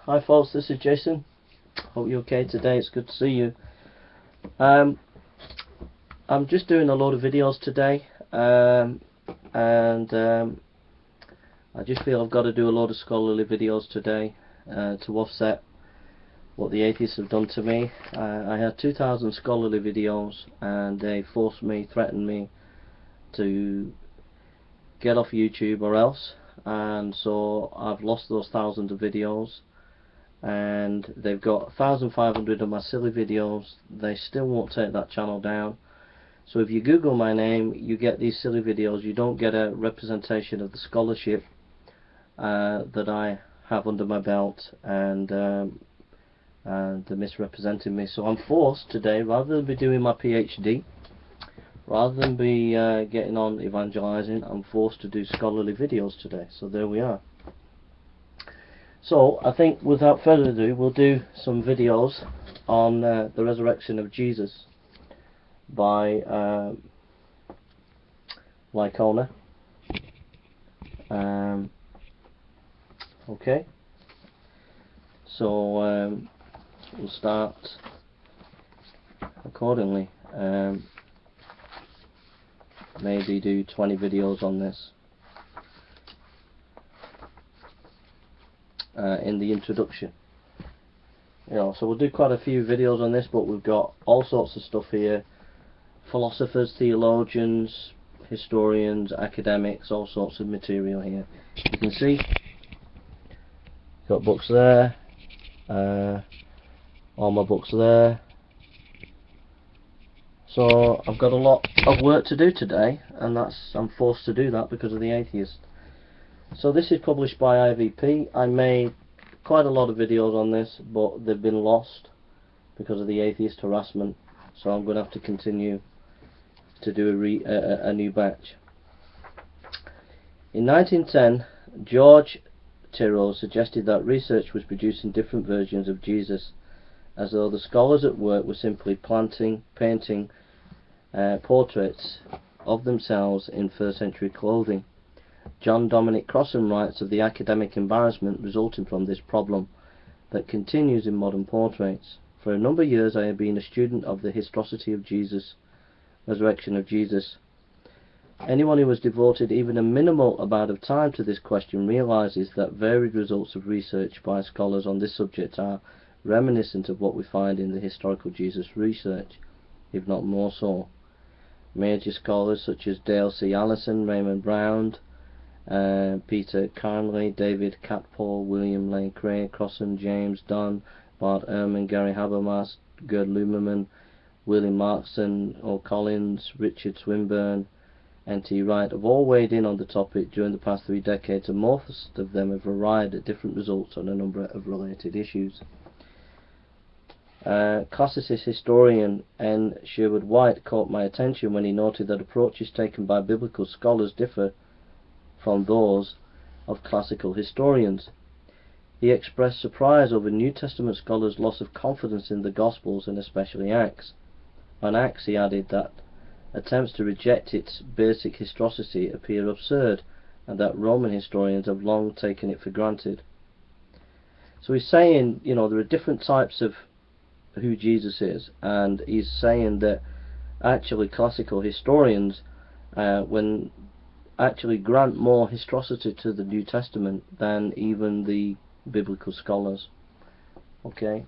Hi folks, this is Jason. Hope you're okay today. It's good to see you. I'm just doing a load of videos today, and I just feel I've got to do a load of scholarly videos today to offset what the atheists have done to me. I had 2,000 scholarly videos and they forced me, threatened me to get off YouTube or else, and so I've lost those thousands of videos, and they've got 1,500 of my silly videos. They still won't take that channel down. So if you Google my name, you get these silly videos. You don't get a representation of the scholarship that I have under my belt, and they're misrepresenting me. So I'm forced today, rather than be doing my PhD, rather than be getting on evangelizing, I'm forced to do scholarly videos today. So there we are. So I think without further ado, we'll do some videos on the resurrection of Jesus by Lycona. Okay, so we'll start accordingly. Maybe do 20 videos on this in the introduction. So we'll do quite a few videos on this, but we've got all sorts of stuff here: philosophers, theologians, historians, academics, all sorts of material here. You can see got books there, all my books there. So I've got a lot of work to do today, and I'm forced to do that because of the atheist. So this is published by IVP. I made quite a lot of videos on this, but they've been lost because of the atheist harassment, so I'm going to have to continue to do a new batch. In 1910, George Tyrrell suggested that research was producing different versions of Jesus, as though the scholars at work were simply painting portraits of themselves in first century clothing. John Dominic Crossan writes of the academic embarrassment resulting from this problem that continues in modern portraits. For a number of years I have been a student of the historicity of Jesus, resurrection of Jesus. Anyone who has devoted even a minimal amount of time to this question realizes that varied results of research by scholars on this subject are reminiscent of what we find in the historical Jesus research, if not more so. Major scholars such as Dale C. Allison, Raymond Brown, Peter Carnley, David Catpole, William Lane Craig, Crossan, James Dunn, Bart Ehrman, Gary Habermas, Gerd Lumerman, William Markson, O'Collins, Richard Swinburne, N.T. Wright have all weighed in on the topic during the past 3 decades, and most of them have arrived at different results on a number of related issues. Classicist historian N. Sherwood White caught my attention when he noted that approaches taken by biblical scholars differ from those of classical historians. He expressed surprise over New Testament scholars' loss of confidence in the Gospels, and especially Acts. On Acts, he added that attempts to reject its basic historicity appear absurd, and that Roman historians have long taken it for granted. So he's saying, there are different types of who Jesus is, and he's saying that actually classical historians when actually grant more historicity to the New Testament than even the biblical scholars. Okay,